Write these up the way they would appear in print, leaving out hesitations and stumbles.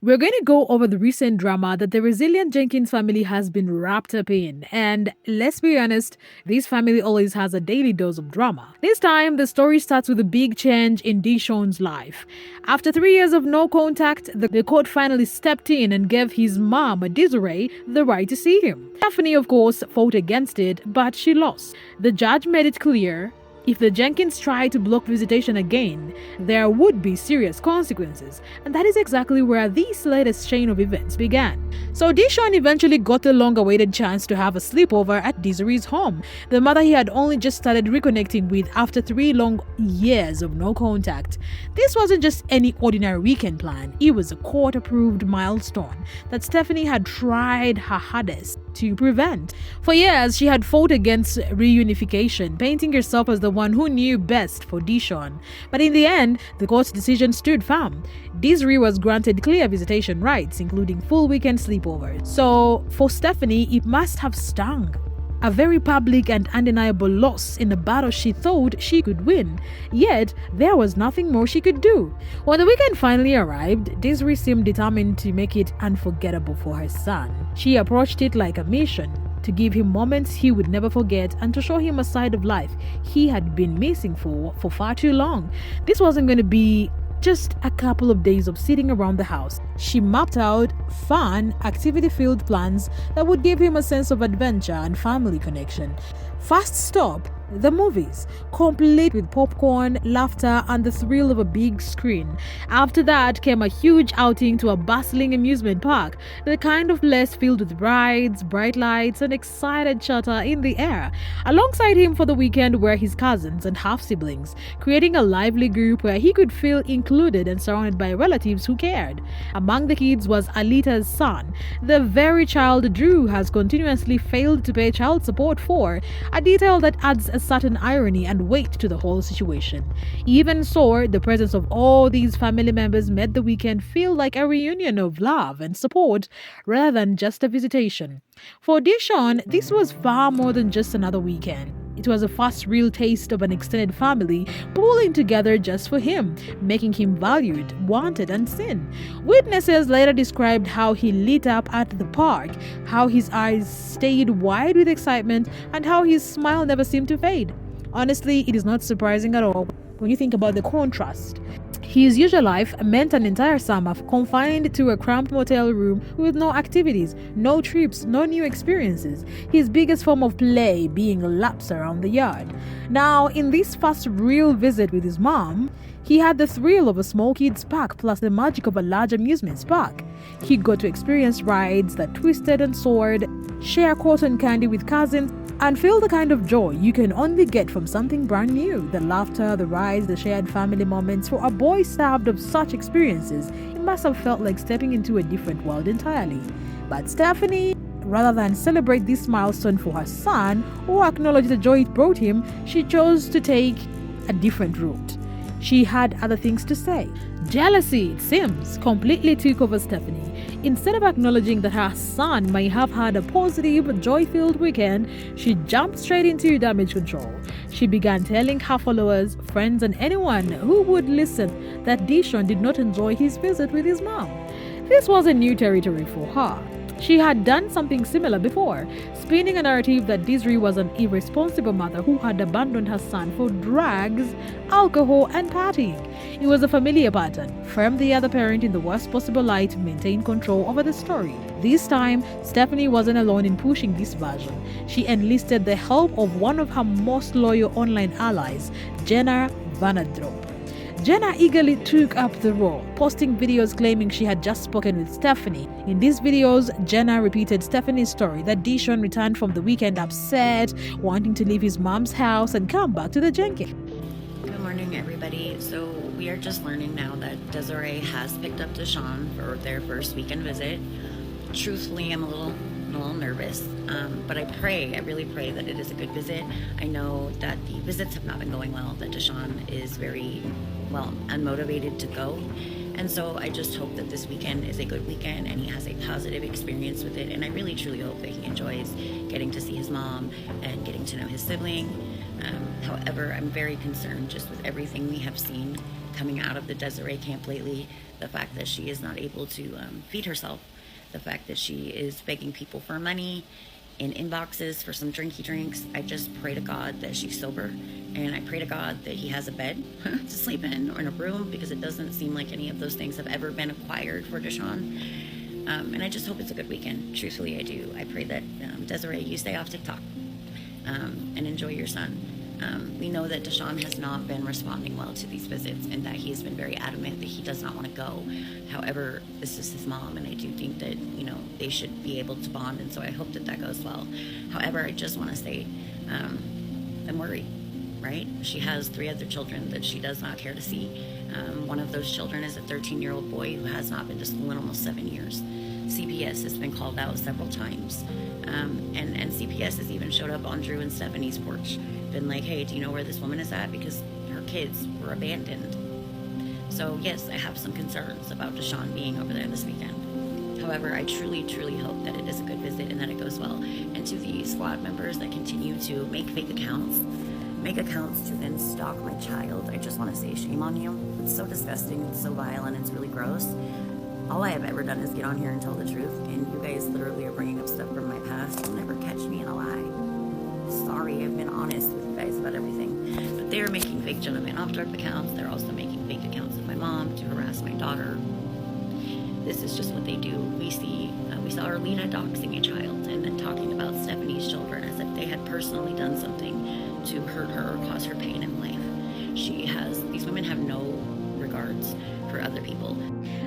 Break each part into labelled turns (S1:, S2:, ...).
S1: We're going to go over the recent drama that the resilient Jenkins family has been wrapped up in. And let's be honest, this family always has a daily dose of drama. This time, the story starts with a big change in Dishon's life. After 3 years of no contact, the court finally stepped in and gave his mom, Desiree, the right to see him. Stephanie, of course, fought against it, but she lost. The judge made it clear if the Jenkins tried to block visitation again, there would be serious consequences, and that is exactly where this latest chain of events began. So Dishon eventually got the long-awaited chance to have a sleepover at Desiree's home, the mother he had only just started reconnecting with after 3 long years of no contact. This wasn't just any ordinary weekend plan, it was a court-approved milestone that Stephanie had tried her hardest to prevent. For years, she had fought against reunification, painting herself as the one who knew best for Dishon. But in the end, the court's decision stood firm. Desiree was granted clear visitation rights, including full weekend sleepovers. So, for Stephanie, it must have stung. A very public and undeniable loss in a battle she thought she could win. Yet, there was nothing more she could do. When the weekend finally arrived, Desiree seemed determined to make it unforgettable for her son. She approached it like a mission, to give him moments he would never forget and to show him a side of life he had been missing for far too long. This wasn't going to be just a couple of days of sitting around the house. She mapped out fun, activity-filled plans that would give him a sense of adventure and family connection. First stop, the movies, complete with popcorn, laughter, and the thrill of a big screen. After that came a huge outing to a bustling amusement park, the kind of place filled with rides, bright lights, and excited chatter in the air. Alongside him for the weekend were his cousins and half-siblings, creating a lively group where he could feel included and surrounded by relatives who cared. Among the kids was Alita's son, the very child Drew has continuously failed to pay child support for, a detail that adds a certain irony and weight to the whole situation. Even so, the presence of all these family members made the weekend feel like a reunion of love and support rather than just a visitation. For Dishon, this was far more than just another weekend. It was a first real taste of an extended family pulling together just for him, making him valued, wanted, and seen. Witnesses later described how he lit up at the park, how his eyes stayed wide with excitement, and how his smile never seemed to fade. Honestly, it is not surprising at all when you think about the contrast. His usual life meant an entire summer confined to a cramped motel room with no activities, no trips, no new experiences. His biggest form of play being laps around the yard. Now, in this first real visit with his mom, he had the thrill of a small kids park plus the magic of a large amusement park. He got to experience rides that twisted and soared, share cotton candy with cousins, and feel the kind of joy you can only get from something brand new. The laughter, the rides, the shared family moments. For a boy starved of such experiences, it must have felt like stepping into a different world entirely. But Stephanie, rather than celebrate this milestone for her son or acknowledge the joy it brought him, she chose to take a different route. She had other things to say. Jealousy, it seems, completely took over Stephanie. Instead of acknowledging that her son may have had a positive, joy-filled weekend, she jumped straight into damage control. She began telling her followers, friends, and anyone who would listen that Dishon did not enjoy his visit with his mom. This was a new territory for her. She had done something similar before, spinning a narrative that Desiree was an irresponsible mother who had abandoned her son for drugs, alcohol, and partying. It was a familiar pattern, frame the other parent in the worst possible light to maintain control over the story. This time, Stephanie wasn't alone in pushing this version. She enlisted the help of one of her most loyal online allies, Jenna Jenkins. Jenna eagerly took up the role, posting videos claiming she had just spoken with Stephanie. In these videos, Jenna repeated Stephanie's story that Dishon returned from the weekend upset, wanting to leave his mom's house and come back to the Jenkins.
S2: Good morning, everybody. So we are just learning now that Desiree has picked up Deshaun for their first weekend visit. Truthfully, I'm a little nervous, but I really pray that it is a good visit. I know that the visits have not been going well, that Deshaun is very, unmotivated to go. And so I just hope that this weekend is a good weekend and he has a positive experience with it. And I really, truly hope that he enjoys getting to see his mom and getting to know his sibling. However, I'm very concerned just with everything we have seen coming out of the Desiree camp lately, the fact that she is not able to feed herself, the fact that she is begging people for money in inboxes for some drinky drinks. I just pray to God that she's sober, and I pray to God that he has a bed to sleep in or in a room, because it doesn't seem like any of those things have ever been acquired for Deshawn. And I just hope it's a good weekend. Truthfully, I do. I pray that, Desiree, you stay off TikTok and enjoy your son. We know that Deshawn has not been responding well to these visits, and that he has been very adamant that he does not want to go. However, this is his mom, and I do think that, they should be able to bond, and so I hope that that goes well. However, I just want to say, I'm worried, right? She has 3 other children that she does not care to see. One of those children is a 13-year-old boy who has not been to school in almost 7 years. CPS has been called out several times. And CPS has even showed up on Drew and Stephanie's porch, been like, hey, do you know where this woman is at? Because her kids were abandoned. So yes, I have some concerns about Deshawn being over there this weekend. However, I truly, truly hope that it is a good visit and that it goes well. And to the squad members that continue to make fake accounts to then stalk my child, I just want to say shame on you. It's so disgusting, it's so vile, and it's really gross. All I have ever done is get on here and tell the truth, and you guys literally are bringing up stuff from my past. You'll never catch me in a lie. Sorry, I've been honest with you guys about everything. But they're making fake Jenna Van Opdorp accounts. They're also making fake accounts of my mom to harass my daughter. This is just what they do. We saw Arlena doxing a child and then talking about Stephanie's children as if they had personally done something to hurt her or cause her pain in life. These women have no regards for other people.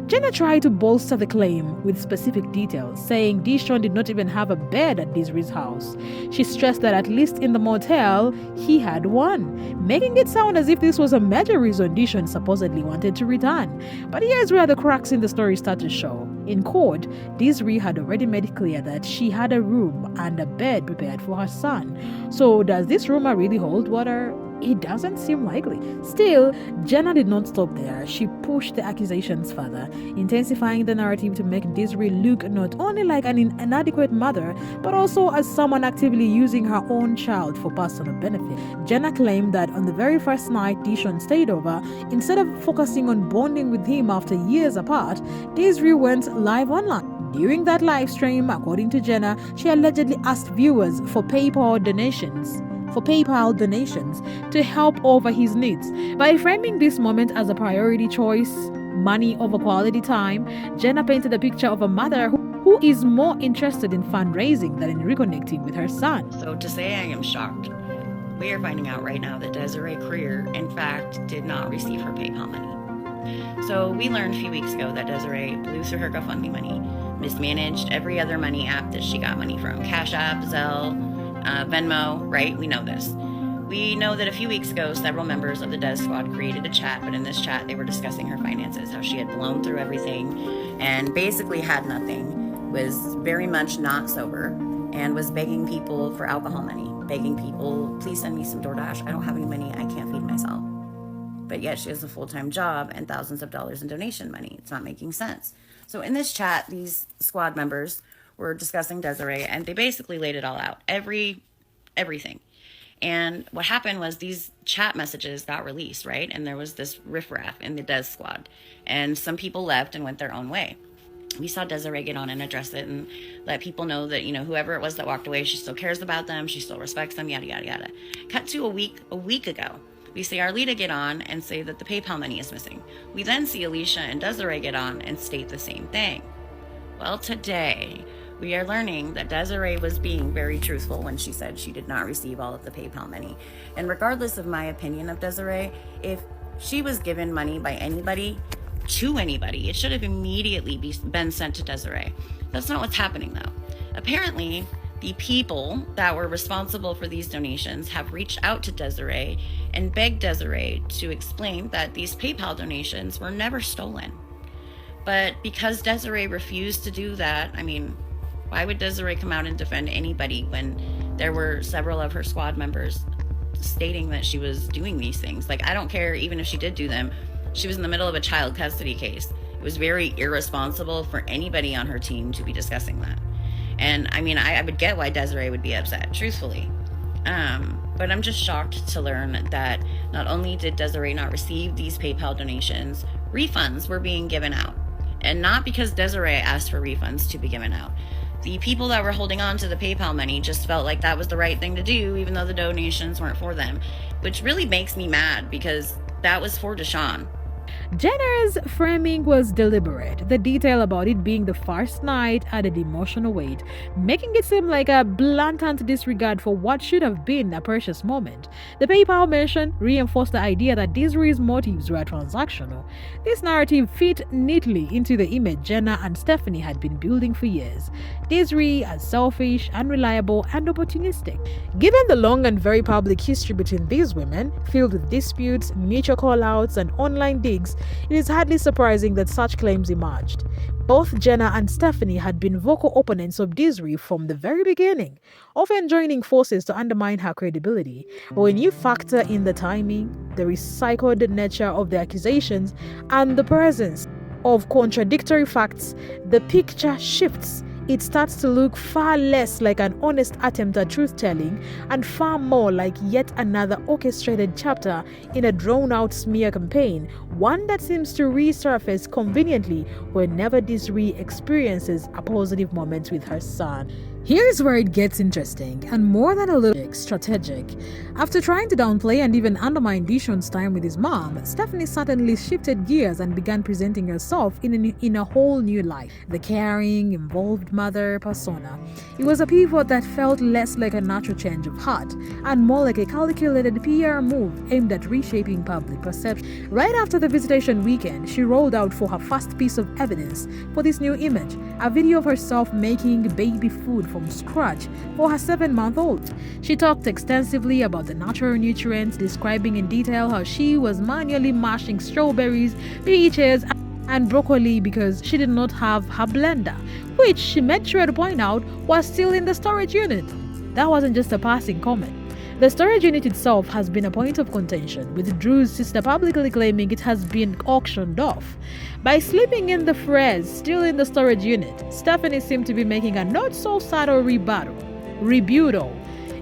S1: Jenna tried to bolster the claim with specific details, saying Deshawn did not even have a bed at Desiree's house. She stressed that at least in the motel, he had one, making it sound as if this was a major reason Deshawn supposedly wanted to return. But here's where the cracks in the story start to show. In court, Desiree had already made it clear that she had a room and a bed prepared for her son. So does this rumor really hold water? It doesn't seem likely. Still, Jenna did not stop there. She pushed the accusations further, intensifying the narrative to make Desiree look not only like an inadequate mother, but also as someone actively using her own child for personal benefit. Jenna claimed that on the very first night Deshawn stayed over, instead of focusing on bonding with him after years apart, Desiree went live online. During that live stream, according to Jenna, she allegedly asked viewers for PayPal donations to help over his needs. By framing this moment as a priority choice, money over quality time, Jenna painted a picture of a mother who is more interested in fundraising than in reconnecting with her son.
S2: So to say I am shocked, we are finding out right now that Desiree Creer, in fact, did not receive her PayPal money. So we learned a few weeks ago that Desiree blew through her GoFundMe money, mismanaged every other money app that she got money from, Cash App, Zelle, Venmo, right? We know this. We know that a few weeks ago, several members of the Des Squad created a chat, but in this chat, they were discussing her finances, how she had blown through everything and basically had nothing, was very much not sober, and was begging people for alcohol money, begging people, please send me some DoorDash. I don't have any money. I can't feed myself. But yet she has a full-time job and thousands of dollars in donation money. It's not making sense. So in this chat, these squad members were discussing Desiree, and they basically laid it all out, everything. And what happened was these chat messages got released, right? And there was this riffraff in the Des Squad, and some people left and went their own way. We saw Desiree get on and address it and let people know that, whoever it was that walked away, she still cares about them, she still respects them, yada, yada, yada. Cut to a week ago, we see Arleta get on and say that the PayPal money is missing. We then see Alicia and Desiree get on and state the same thing. Well, today, we are learning that Desiree was being very truthful when she said she did not receive all of the PayPal money. And regardless of my opinion of Desiree, if she was given money by anybody, to anybody, it should have immediately been sent to Desiree. That's not what's happening, though. Apparently, the people that were responsible for these donations have reached out to Desiree and begged Desiree to explain that these PayPal donations were never stolen. But because Desiree refused to do that, why would Desiree come out and defend anybody when there were several of her squad members stating that she was doing these things? I don't care even if she did do them. She was in the middle of a child custody case. It was very irresponsible for anybody on her team to be discussing that. And I would get why Desiree would be upset, truthfully. But I'm just shocked to learn that Not only did Desiree not receive these PayPal donations, refunds were being given out. And not because Desiree asked for refunds to be given out. The people that were holding on to the PayPal money just felt like that was the right thing to do, even though the donations weren't for them, which really makes me mad because that was for Deshaun.
S1: Jenna's framing was deliberate, the detail about it being the first night added emotional weight, making it seem like a blatant disregard for what should have been a precious moment. The PayPal mention reinforced the idea that Desiree's motives were transactional. This narrative fit neatly into the image Jenna and Stephanie had been building for years. Desiree as selfish, unreliable, and opportunistic. Given the long and very public history between these women, filled with disputes, mutual call-outs, and online digs, it is hardly surprising that such claims emerged. Both Jenna and Stephanie had been vocal opponents of Desiree from the very beginning, often joining forces to undermine her credibility. But when you factor in the timing, the recycled nature of the accusations, and the presence of contradictory facts, the picture shifts. It starts to look far less like an honest attempt at truth-telling and far more like yet another orchestrated chapter in a drawn-out smear campaign, one that seems to resurface conveniently whenever Desiree experiences a positive moment with her son. Here's where it gets interesting, and more than a little strategic. After trying to downplay and even undermine Dishon's time with his mom, Stephanie suddenly shifted gears and began presenting herself in a whole new light. The caring, involved mother persona. It was a pivot that felt less like a natural change of heart, and more like a calculated PR move aimed at reshaping public perception. Right after the visitation weekend, she rolled out for her first piece of evidence for this new image, a video of herself making baby food from scratch for her 7-month-old. She talked extensively about the natural nutrients, describing in detail how she was manually mashing strawberries, peaches, and broccoli because she did not have her blender, which she made sure to point out was still in the storage unit. That wasn't just a passing comment. The storage unit itself has been a point of contention, with Drew's sister publicly claiming it has been auctioned off. By slipping in the phrase "still in the storage unit," Stephanie seemed to be making a not-so-subtle rebuttal,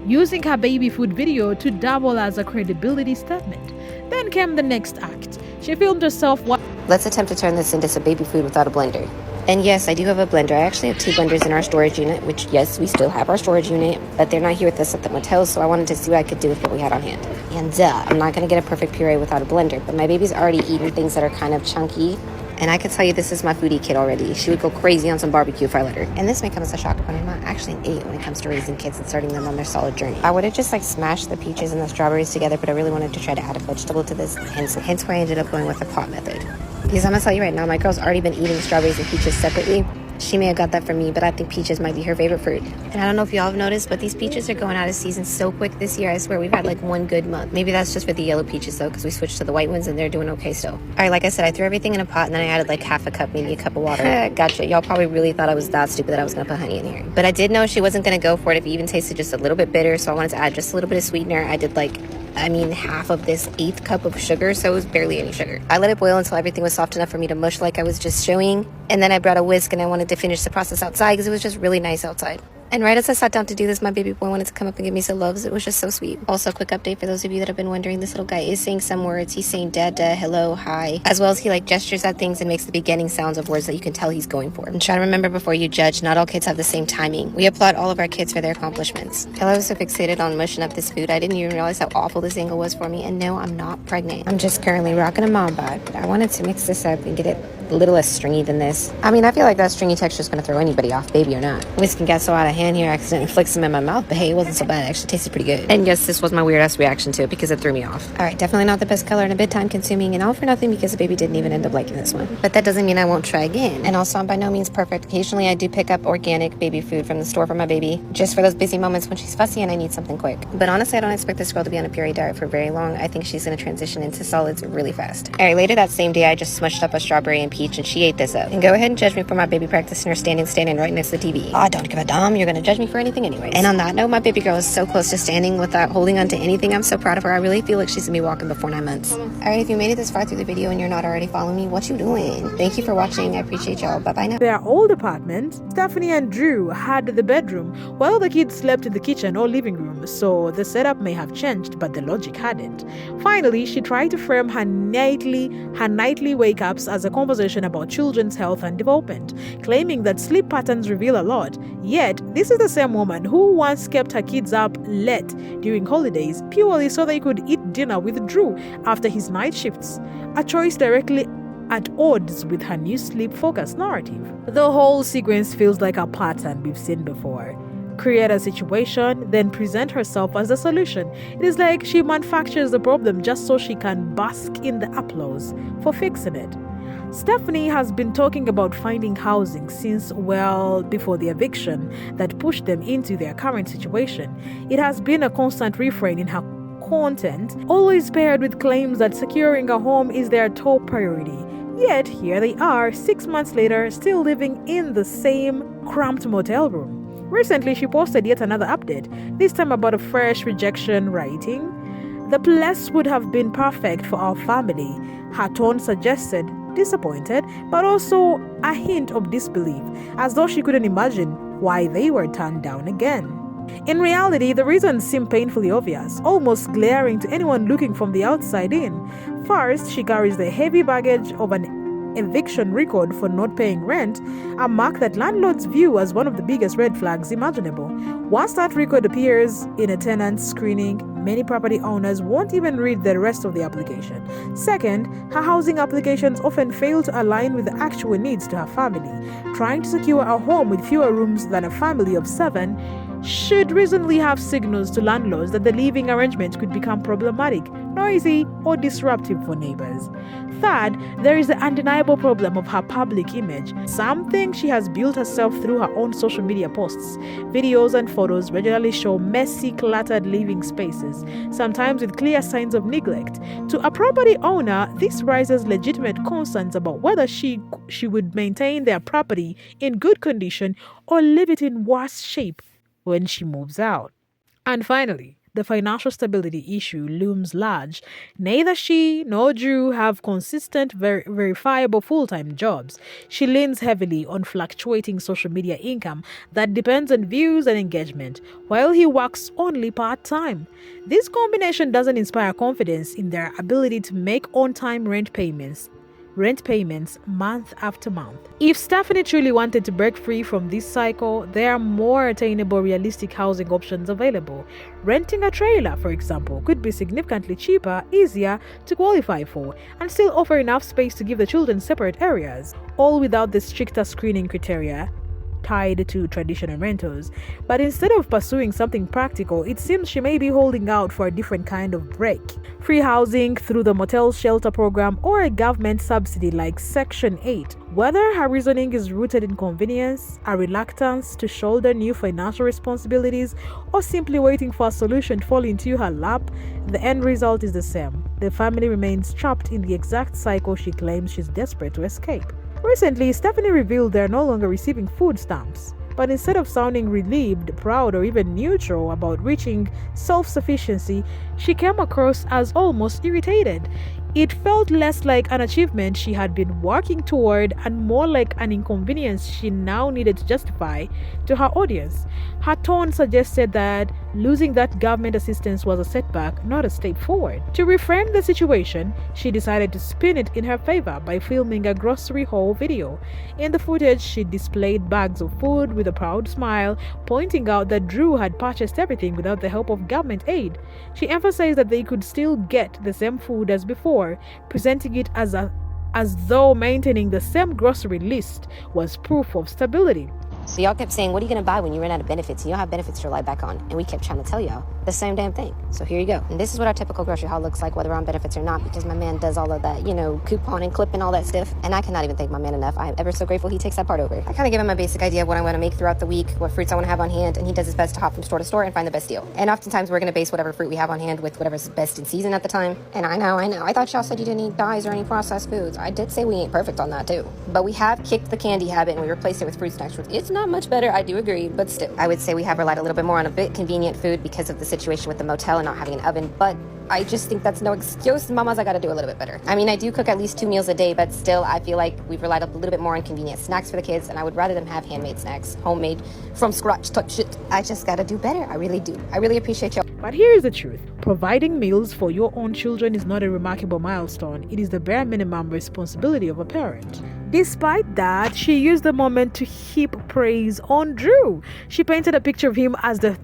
S1: using her baby food video to double as a credibility statement. Then came the next act. She filmed herself
S3: Let's attempt to turn this into some baby food without a blender. And yes, I do have a blender. I actually have 2 blenders in our storage unit, which, yes, we still have our storage unit, but they're not here with us at the motel, so I wanted to see what I could do with what we had on hand. And I'm not going to get a perfect puree without a blender, but my baby's already eaten things that are kind of chunky, and I can tell you this is my foodie kid already. She would go crazy on some barbecue if I let her. And this may come as a shock, but I'm not actually an idiot when it comes to raising kids and starting them on their solid journey. I would have just smashed the peaches and the strawberries together, but I really wanted to try to add a vegetable to this, hence why I ended up going with the pot method. Because I'm gonna tell you right now, my girl's already been eating strawberries and peaches separately. She may have got that from me, but I think peaches might be her favorite fruit. And I don't know if y'all have noticed, but these peaches are going out of season so quick this year. I swear we've had 1 good month. Maybe that's just for the yellow peaches though, because we switched to the white ones and they're doing okay still. All right, like I said, I threw everything in a pot and then I added half a cup, maybe a cup of water. Gotcha. Y'all probably really thought I was that stupid that I was gonna put honey in here. But I did know she wasn't gonna go for it if it even tasted just a little bit bitter, so I wanted to add just a little bit of sweetener. I did half of this 1/8 cup of sugar, so it was barely any sugar. I let it boil until everything was soft enough for me to mush like I was just showing, and then I brought a whisk and I wanted to finish the process outside because it was just really nice outside. And right as I sat down to do this, my baby boy wanted to come up and give me some loves. It was just so sweet. Also, a quick update for those of you that have been wondering, this little guy is saying some words. He's saying dada, hello, hi, as well as he gestures at things and makes the beginning sounds of words that you can tell he's going for. And try to remember before you judge, not all kids have the same timing. We applaud all of our kids for their accomplishments. I was so fixated on mushing up this food, I didn't even realize how awful this angle was for me. And no, I'm not pregnant. I'm just currently rocking a mom bod, but I wanted to mix this up and get it a little less stringy than this. I mean, I feel like that stringy texture is going to throw anybody off, baby or not. Whisking got so out of hand here, I accidentally flicked some in my mouth, but hey, it wasn't so bad. It actually tasted pretty good. And yes, this was my weird ass reaction to it because it threw me off. All right, definitely not the best color and a bit time consuming, and all for nothing because the baby didn't even end up liking this one. But that doesn't mean I won't try again. And also, I'm by no means perfect. Occasionally, I do pick up organic baby food from the store for my baby, just for those busy moments when she's fussy and I need something quick. But honestly, I don't expect this girl to be on a puree diet for very long. I think she's going to transition into solids really fast. All right, later that same day, I just smushed up a strawberry and peach peach and she ate this up. And go ahead and judge me for my baby practicing her standing right next to the TV. Oh, I don't give a damn. You're gonna judge me for anything anyway. And on that note, my baby girl is so close to standing without holding on to anything. I'm so proud of her. I really feel like she's gonna be walking before 9 months. Alright, if you made it this far through the video and you're not already following me, what you doing? Thank you for watching. I appreciate y'all. Bye-bye now.
S1: Their old apartment, Stephanie and Drew had the bedroom while the kids slept in the kitchen or living room, so the setup may have changed, but the logic hadn't. Finally, she tried to frame her nightly wake-ups as a conversation about children's health and development, claiming that sleep patterns reveal a lot. Yet, this is the same woman who once kept her kids up late during holidays purely so they could eat dinner with Drew after his night shifts, a choice directly at odds with her new sleep-focused narrative. The whole sequence feels like a pattern we've seen before. Create a situation, then present herself as the solution. It is like she manufactures the problem just so she can bask in the applause for fixing it. Stephanie has been talking about finding housing since well before the eviction that pushed them into their current situation. It has been a constant refrain in her content, always paired with claims that securing a home is their top priority. Yet here they are, 6 months later, still living in the same cramped motel room. Recently, she posted yet another update, this time about a fresh rejection, writing, "The place would have been perfect for our family." Her tone suggested disappointed, but also a hint of disbelief, as though she couldn't imagine why they were turned down again. In reality, the reasons seem painfully obvious, almost glaring to anyone looking from the outside in. First, she carries the heavy baggage of an eviction record for not paying rent, a mark that landlords view as one of the biggest red flags imaginable. Once that record appears in a tenant screening, many property owners won't even read the rest of the application. Second, her housing applications often fail to align with the actual needs to her family. Trying to secure a home with fewer rooms than a family of 7 should reasonably have signals to landlords that the living arrangement could become problematic, noisy, or disruptive for neighbors. Third, there is the undeniable problem of her public image, something she has built herself through her own social media posts. Videos and photos regularly show messy, cluttered living spaces, sometimes with clear signs of neglect. To a property owner, this raises legitimate concerns about whether she would maintain their property in good condition or leave it in worse shape when she moves out. And finally, the financial stability issue looms large. Neither she nor Drew have consistent, verifiable full-time jobs. She leans heavily on fluctuating social media income that depends on views and engagement, while he works only part-time. This combination doesn't inspire confidence in their ability to make on-time rent payments month after month. If Stephanie truly wanted to break free from this cycle, there are more attainable, realistic housing options available. Renting a trailer, for example, could be significantly cheaper, easier to qualify for, and still offer enough space to give the children separate areas, all without the stricter screening criteria tied to traditional rentals. But instead of pursuing something practical, it seems she may be holding out for a different kind of break. Free housing through the Motel shelter program or a government subsidy like Section 8. Whether her reasoning is rooted in convenience, a reluctance to shoulder new financial responsibilities, or simply waiting for a solution to fall into her lap, the end result is the same. The family remains trapped in the exact cycle she claims she's desperate to escape. Recently, Stephanie revealed they're no longer receiving food stamps, but instead of sounding relieved, proud, or even neutral about reaching self-sufficiency, she came across as almost irritated. It felt less like an achievement she had been working toward and more like an inconvenience she now needed to justify to her audience. Her tone suggested that losing that government assistance was a setback, not a step forward. To reframe the situation, she decided to spin it in her favor by filming a grocery haul video. In the footage, she displayed bags of food with a proud smile, pointing out that Drew had purchased everything without the help of government aid. She emphasized that they could still get the same food as before, presenting it as though maintaining the same grocery list was proof of stability.
S3: So y'all kept saying, what are you going to buy when you run out of benefits? And you'll have benefits to rely back on. And we kept trying to tell y'all the same damn thing. So here you go. And this is what our typical grocery haul looks like, whether we're on benefits or not, because my man does all of that, coupon and clip and all that stuff. And I cannot even thank my man enough. I am ever so grateful he takes that part over. I kind of give him a basic idea of what I want to make throughout the week, what fruits I want to have on hand, and he does his best to hop from store to store and find the best deal. And oftentimes we're going to base whatever fruit we have on hand with whatever's best in season at the time. And I know. I thought y'all said you didn't eat dyes or any processed foods. I did say we ain't perfect on that too. But we have kicked the candy habit and we replaced it with fruit snacks. It's not much better, I do agree, but still. I would say we have relied a little bit more on a bit convenient food because of the situation with the motel and not having an oven, but I just think that's no excuse. Mamas, I gotta do a little bit better. I mean, I do cook at least 2 meals a day, but still, I feel like we've relied a little bit more on convenient snacks for the kids, and I would rather them have handmade snacks, homemade, from scratch type shit. I just gotta do better. I really do. I really appreciate y'all.
S1: But here is the truth. Providing meals for your own children is not a remarkable milestone. It is the bare minimum responsibility of a parent. Despite that, she used the moment to heap praise on Drew. She painted a picture of him as the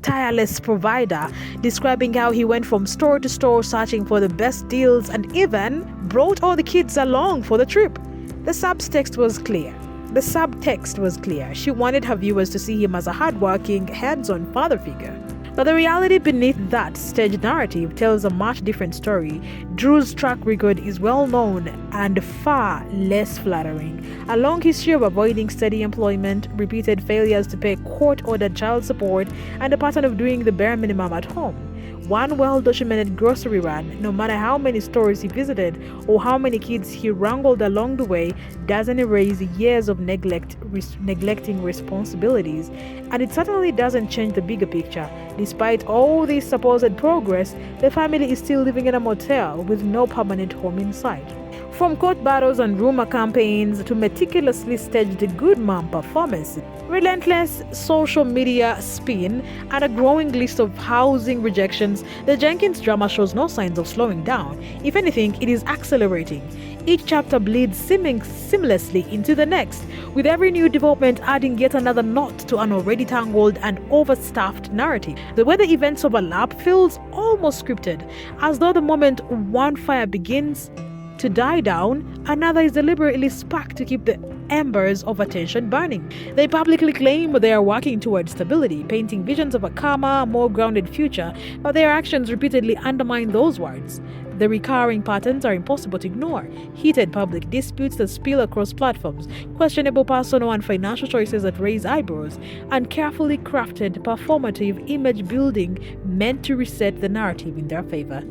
S1: tireless provider, describing how he went from store to store searching for the best deals and even brought all the kids along for the trip. The subtext was clear. She wanted her viewers to see him as a hardworking, hands-on father figure. But the reality beneath that staged narrative tells a much different story. Drew's track record is well known and far less flattering. A long history of avoiding steady employment, repeated failures to pay court-ordered child support, and a pattern of doing the bare minimum at home. One well-documented grocery run, no matter how many stores he visited or how many kids he wrangled along the way, doesn't erase years of neglecting responsibilities. And it certainly doesn't change the bigger picture. Despite all this supposed progress, the family is still living in a motel with no permanent home in sight. From court battles and rumor campaigns to meticulously staged good mom performances, relentless social media spin, and a growing list of housing rejections, the Jenkins drama shows no signs of slowing down. If anything, it is accelerating. Each chapter bleeds seamlessly into the next, with every new development adding yet another knot to an already tangled and overstaffed narrative. The way the events overlap feels almost scripted, as though the moment one fire begins to die down, another is deliberately sparked to keep the embers of attention burning. They publicly claim they are working towards stability, painting visions of a calmer, more grounded future, but their actions repeatedly undermine those words. The recurring patterns are impossible to ignore. Heated public disputes that spill across platforms, questionable personal and financial choices that raise eyebrows, and carefully crafted performative image building meant to reset the narrative in their favor.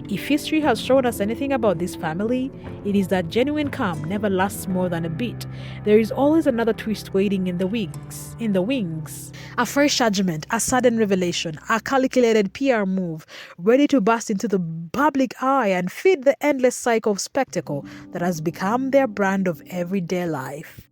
S1: If history has shown us anything about this family, it is that genuine calm never lasts more than a bit. There is always another twist waiting in the wings. A fresh judgment, a sudden revelation, a calculated PR move, ready to burst into the public eye and feed the endless cycle of spectacle that has become their brand of everyday life.